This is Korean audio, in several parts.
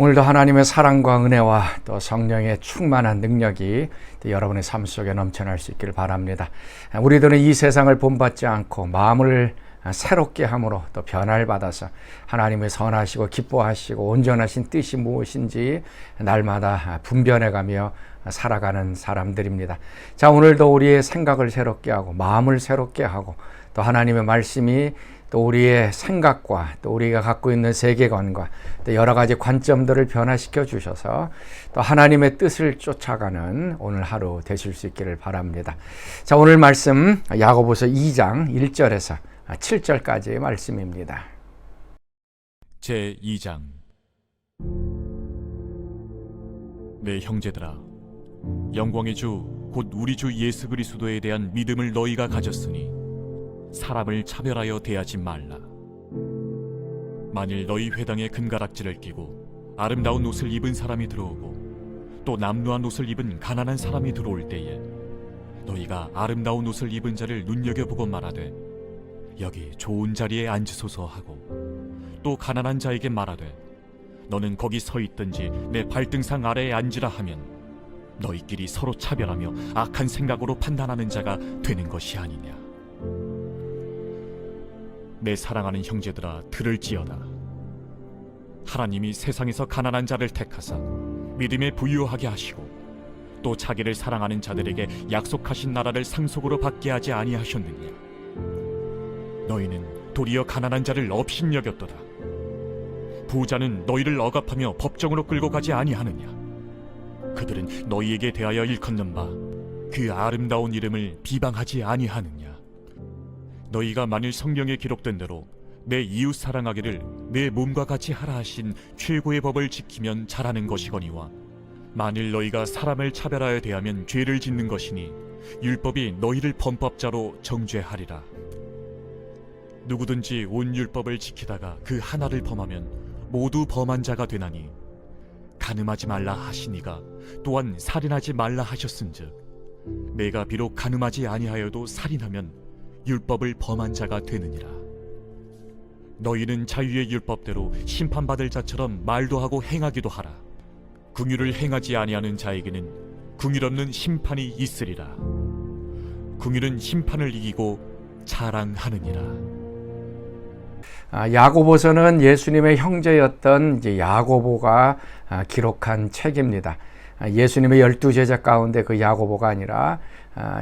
오늘도 하나님의 사랑과 은혜와 또 성령의 충만한 능력이 여러분의 삶 속에 넘쳐날 수 있기를 바랍니다. 우리들은 이 세상을 본받지 않고 마음을 새롭게 함으로 또 변화를 받아서 하나님의 선하시고 기뻐하시고 온전하신 뜻이 무엇인지 날마다 분별해가며 살아가는 사람들입니다. 자, 오늘도 우리의 생각을 새롭게 하고 마음을 새롭게 하고 또 하나님의 말씀이 또 우리의 생각과 또 우리가 갖고 있는 세계관과 또 여러 가지 관점들을 변화시켜 주셔서 또 하나님의 뜻을 쫓아가는 오늘 하루 되실 수 있기를 바랍니다. 자, 오늘 말씀 야고보서 2장 1절에서 7절까지의 말씀입니다. 제2장. 내 형제들아, 영광의 주 곧 우리 주 예수 그리스도에 대한 믿음을 너희가 가졌으니 사람을 차별하여 대하지 말라. 만일 너희 회당에 금가락지를 끼고 아름다운 옷을 입은 사람이 들어오고 또 남루한 옷을 입은 가난한 사람이 들어올 때에 너희가 아름다운 옷을 입은 자를 눈여겨보고 말하되 여기 좋은 자리에 앉으소서 하고 또 가난한 자에게 말하되 너는 거기 서 있든지 내 발등상 아래에 앉으라 하면 너희끼리 서로 차별하며 악한 생각으로 판단하는 자가 되는 것이 아니냐. 내 사랑하는 형제들아, 들을지어다. 하나님이 세상에서 가난한 자를 택하사 믿음에 부유하게 하시고 또 자기를 사랑하는 자들에게 약속하신 나라를 상속으로 받게 하지 아니하셨느냐. 너희는 도리어 가난한 자를 업신여겼도다. 부자는 너희를 억압하며 법정으로 끌고 가지 아니하느냐. 그들은 너희에게 대하여 일컫는 바 그 아름다운 이름을 비방하지 아니하느냐. 너희가 만일 성경에 기록된 대로 내 이웃 사랑하기를 내 몸과 같이 하라 하신 최고의 법을 지키면 잘하는 것이거니와 만일 너희가 사람을 차별하여 대하면 죄를 짓는 것이니 율법이 너희를 범법자로 정죄하리라. 누구든지 온 율법을 지키다가 그 하나를 범하면 모두 범한 자가 되나니 간음하지 말라 하시니가 또한 살인하지 말라 하셨은즉 내가 비록 간음하지 아니하여도 살인하면 율법을 범한 자가 되느니라. 너희는 자유의 율법대로 심판받을 자처럼 말도 하고 행하기도 하라. 긍휼을 행하지 아니하는 자에게는 긍휼 없는 심판이 있으리라. 긍휼은 심판을 이기고 자랑하느니라. 야고보서는 예수님의 형제였던 이제 야고보가 기록한 책입니다. 예수님의 12제자 가운데 그 야고보가 아니라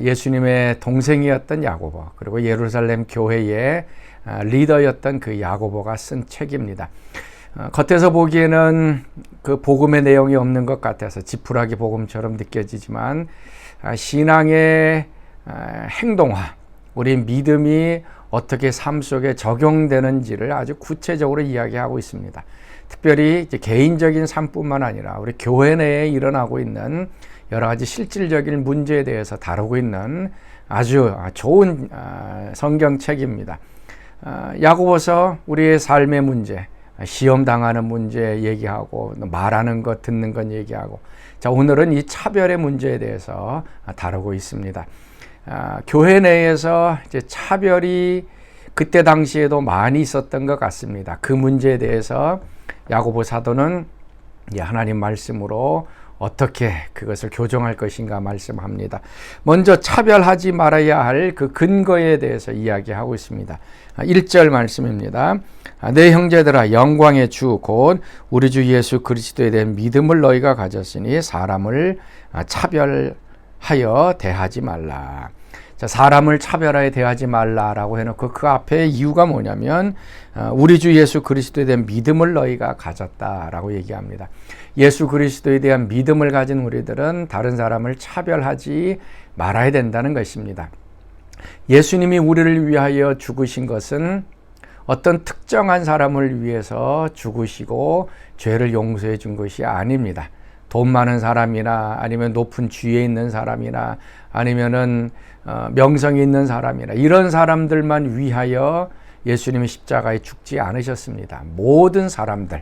예수님의 동생이었던 야고보, 그리고 예루살렘 교회의 리더였던 그 야고보가 쓴 책입니다. 겉에서 보기에는 그 복음의 내용이 없는 것 같아서 지푸라기 복음처럼 느껴지지만 신앙의 행동화, 우리 믿음이 어떻게 삶 속에 적용되는지를 아주 구체적으로 이야기하고 있습니다. 특별히 이제 개인적인 삶뿐만 아니라 우리 교회 내에 일어나고 있는 여러 가지 실질적인 문제에 대해서 다루고 있는 아주 좋은 성경책입니다. 야고보서 우리의 삶의 문제, 시험 당하는 문제 얘기하고 말하는 것, 듣는 것 얘기하고, 자, 오늘은 이 차별의 문제에 대해서 다루고 있습니다. 교회 내에서 이제 차별이 그때 당시에도 많이 있었던 것 같습니다. 그 문제에 대해서 야고보 사도는 하나님 말씀으로 어떻게 그것을 교정할 것인가 말씀합니다. 먼저 차별하지 말아야 할 그 근거에 대해서 이야기하고 있습니다. 1절 말씀입니다. 내 형제들아, 영광의 주 곧 우리 주 예수 그리스도에 대한 믿음을 너희가 가졌으니 사람을 차별하여 대하지 말라. 자, 사람을 차별하여 대하지 말라라고 해놓고 그 앞에 이유가 뭐냐면 우리 주 예수 그리스도에 대한 믿음을 너희가 가졌다라고 얘기합니다. 예수 그리스도에 대한 믿음을 가진 우리들은 다른 사람을 차별하지 말아야 된다는 것입니다. 예수님이 우리를 위하여 죽으신 것은 어떤 특정한 사람을 위해서 죽으시고 죄를 용서해 준 것이 아닙니다. 돈 많은 사람이나 아니면 높은 지위에 있는 사람이나 아니면은 명성이 있는 사람이나 이런 사람들만 위하여 예수님이 십자가에 죽지 않으셨습니다. 모든 사람들,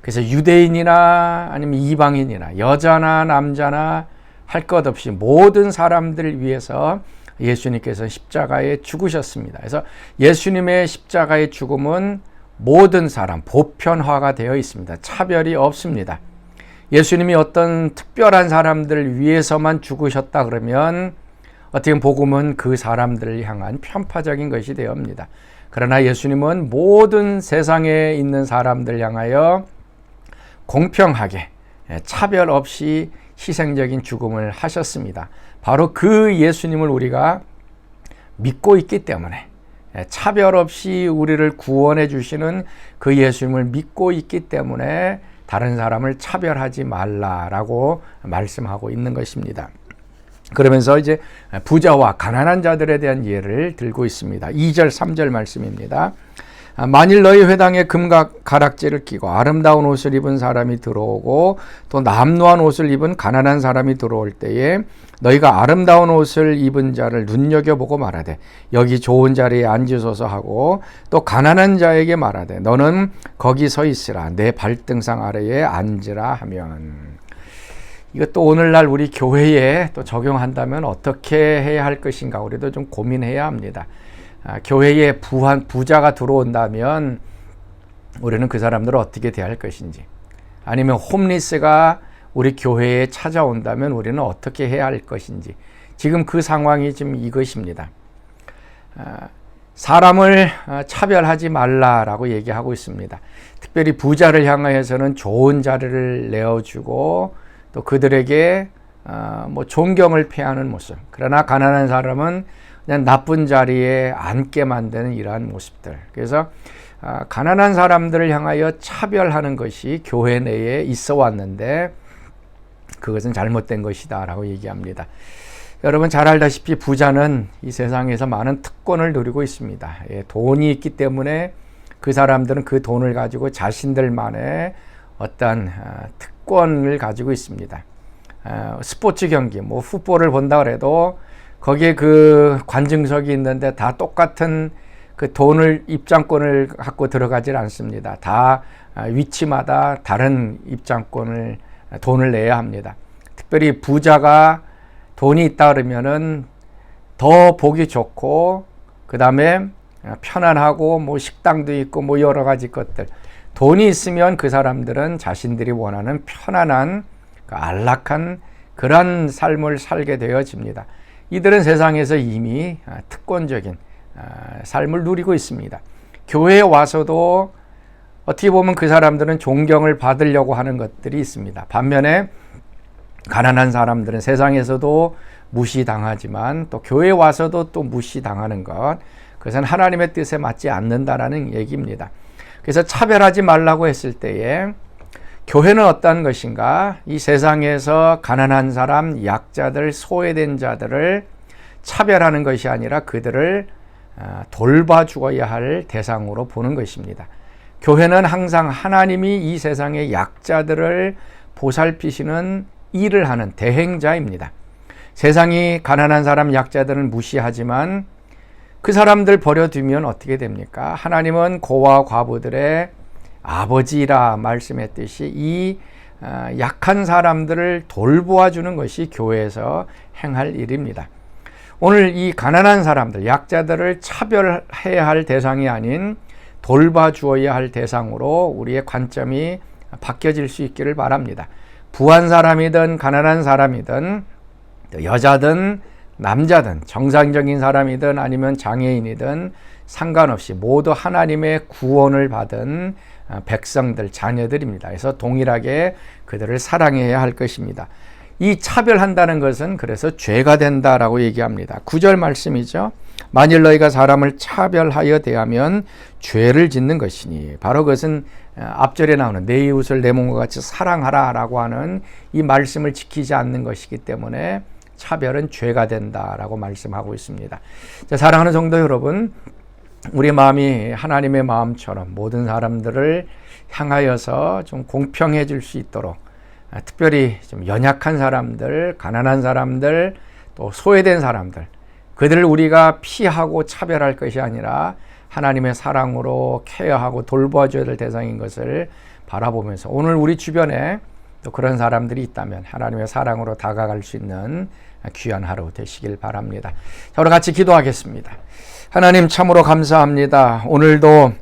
그래서 유대인이나 아니면 이방인이나 여자나 남자나 할 것 없이 모든 사람들을 위해서 예수님께서 십자가에 죽으셨습니다. 그래서 예수님의 십자가의 죽음은 모든 사람 보편화가 되어 있습니다. 차별이 없습니다. 예수님이 어떤 특별한 사람들을 위해서만 죽으셨다 그러면 어떻게 보면 복음은 그 사람들을 향한 편파적인 것이 되옵니다. 그러나 예수님은 모든 세상에 있는 사람들 향하여 공평하게 차별 없이 희생적인 죽음을 하셨습니다. 바로 그 예수님을 우리가 믿고 있기 때문에, 차별 없이 우리를 구원해 주시는 그 예수님을 믿고 있기 때문에 다른 사람을 차별하지 말라라고 말씀하고 있는 것입니다. 그러면서 이제 부자와 가난한 자들에 대한 예를 들고 있습니다. 2절 3절 말씀입니다. 만일 너희 회당에 금가락지를 끼고 아름다운 옷을 입은 사람이 들어오고 또 남루한 옷을 입은 가난한 사람이 들어올 때에 너희가 아름다운 옷을 입은 자를 눈여겨보고 말하되 여기 좋은 자리에 앉으소서 하고 또 가난한 자에게 말하되 너는 거기 서 있으라 내 발등상 아래에 앉으라 하면, 이것도 오늘날 우리 교회에 또 적용한다면 어떻게 해야 할 것인가 우리도 좀 고민해야 합니다. 교회에 부자가 들어온다면 우리는 그 사람들을 어떻게 대할 것인지, 아니면 홈리스가 우리 교회에 찾아온다면 우리는 어떻게 해야 할 것인지, 지금 그 상황이 지금 이것입니다. 사람을 차별하지 말라라고 얘기하고 있습니다. 특별히 부자를 향하여서는 좋은 자리를 내어주고 또 그들에게 존경을 표하는 모습, 그러나 가난한 사람은 그냥 나쁜 자리에 앉게 만드는 이러한 모습들. 그래서 가난한 사람들을 향하여 차별하는 것이 교회 내에 있어 왔는데 그것은 잘못된 것이다 라고 얘기합니다. 여러분 잘 알다시피 부자는 이 세상에서 많은 특권을 누리고 있습니다. 돈이 있기 때문에 그 사람들은 그 돈을 가지고 자신들만의 어떤 특권을 가지고 있습니다. 스포츠 경기, 풋볼을 본다 그래도 거기에 그 관중석이 있는데 다 똑같은 그 돈을, 입장권을 갖고 들어가질 않습니다. 다 위치마다 다른 입장권을, 돈을 내야 합니다. 특별히 부자가 돈이 있다 그러면은 더 보기 좋고, 그 다음에 편안하고, 식당도 있고, 여러 가지 것들. 돈이 있으면 그 사람들은 자신들이 원하는 편안한, 안락한 그런 삶을 살게 되어집니다. 이들은 세상에서 이미 특권적인 삶을 누리고 있습니다. 교회에 와서도 어떻게 보면 그 사람들은 존경을 받으려고 하는 것들이 있습니다. 반면에 가난한 사람들은 세상에서도 무시당하지만 또 교회에 와서도 또 무시당하는 것, 그것은 하나님의 뜻에 맞지 않는다라는 얘기입니다. 그래서 차별하지 말라고 했을 때에 교회는 어떤 것인가? 이 세상에서 가난한 사람, 약자들, 소외된 자들을 차별하는 것이 아니라 그들을 돌봐주어야 할 대상으로 보는 것입니다. 교회는 항상 하나님이 이 세상의 약자들을 보살피시는 일을 하는 대행자입니다. 세상이 가난한 사람, 약자들은 무시하지만 그 사람들 버려두면 어떻게 됩니까? 하나님은 고와 과부들의 아버지라 말씀했듯이 이 약한 사람들을 돌보아주는 것이 교회에서 행할 일입니다. 오늘 이 가난한 사람들, 약자들을 차별해야 할 대상이 아닌 돌봐주어야 할 대상으로 우리의 관점이 바뀌어질 수 있기를 바랍니다. 부한 사람이든 가난한 사람이든 여자든 남자든 정상적인 사람이든 아니면 장애인이든 상관없이 모두 하나님의 구원을 받은 백성들, 자녀들입니다. 그래서 동일하게 그들을 사랑해야 할 것입니다. 이 차별한다는 것은 그래서 죄가 된다라고 얘기합니다. 9절 말씀이죠. 만일 너희가 사람을 차별하여 대하면 죄를 짓는 것이니, 바로 그것은 앞절에 나오는 내 이웃을 내 몸과 같이 사랑하라라고 하는 이 말씀을 지키지 않는 것이기 때문에 차별은 죄가 된다라고 말씀하고 있습니다. 자, 사랑하는 성도 여러분, 우리 마음이 하나님의 마음처럼 모든 사람들을 향하여서 좀 공평해질 수 있도록, 특별히 좀 연약한 사람들, 가난한 사람들, 또 소외된 사람들, 그들을 우리가 피하고 차별할 것이 아니라 하나님의 사랑으로 케어하고 돌봐줘야 될 대상인 것을 바라보면서 오늘 우리 주변에 또 그런 사람들이 있다면 하나님의 사랑으로 다가갈 수 있는 귀한 하루 되시길 바랍니다. 자, 우리 같이 기도하겠습니다. 하나님 참으로 감사합니다. 오늘도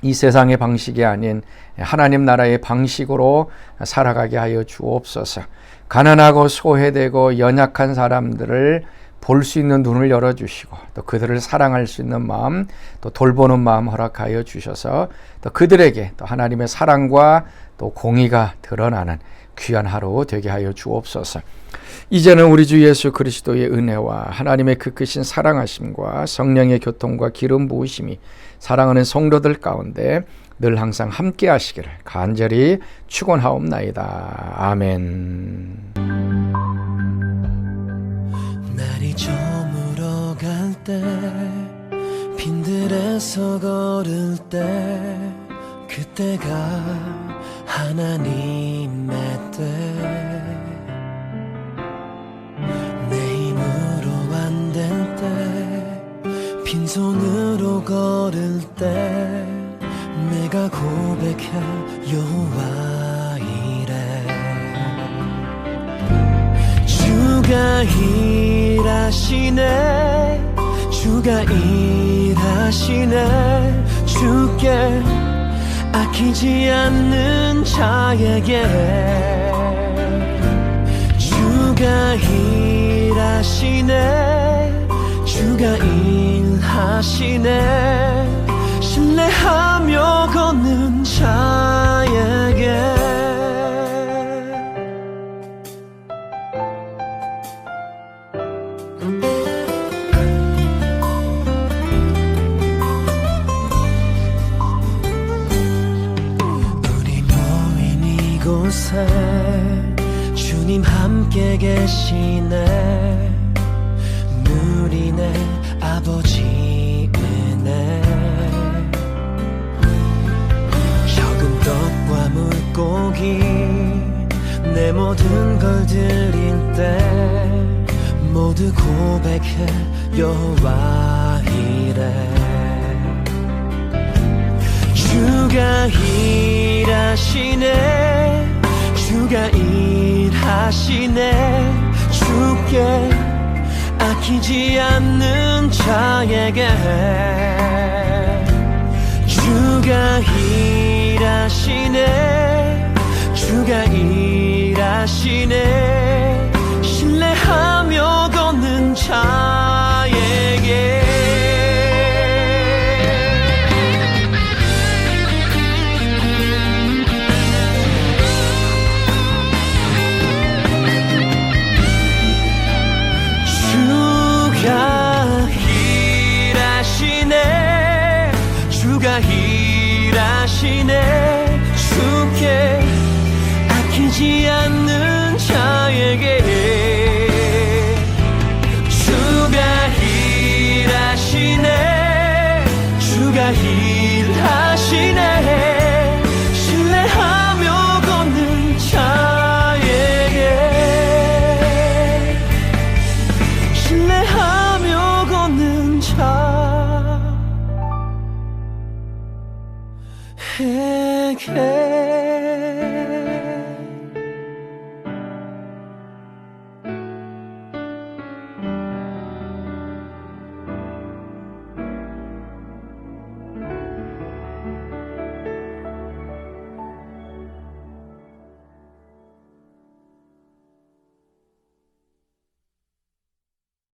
이 세상의 방식이 아닌 하나님 나라의 방식으로 살아가게 하여 주옵소서. 가난하고 소외되고 연약한 사람들을 볼 수 있는 눈을 열어주시고 또 그들을 사랑할 수 있는 마음, 또 돌보는 마음 허락하여 주셔서 또 그들에게 또 하나님의 사랑과 또 공의가 드러나는 귀한 하루 되게 하여 주옵소서. 이제는 우리 주 예수 그리스도의 은혜와 하나님의 그 크신 사랑하심과 성령의 교통과 기름 부으심이 사랑하는 성도들 가운데 늘 항상 함께 하시기를 간절히 축원하옵나이다. 아멘. 날이 저물어 갈 때 빈들에서 걸을 때 그때가 하나님의 때 내 힘으로 안 될 때 빈손으로 걸을 때 내가 고백해 여호와 이래 주가 일하시네 주가 일하시네 주께 아끼지 않는 자에게 주가 일하시네 주가 일하시네 신뢰하며 걷는 자에게 이곳에 주님 함께 계시네 누리네 아버지 은혜 적은 떡과 물고기 내 모든 걸 드릴 때 모두 고백해 여호와 이래 주가 일하시네 주가 일하시네 주께 아끼지 않는 자에게 주가 일하시네 주가 일하시네 신뢰하며 걷는 자에게 주가 일하시네 주께 아끼지 않는 자에게 주가 일하시네 주가 일하시네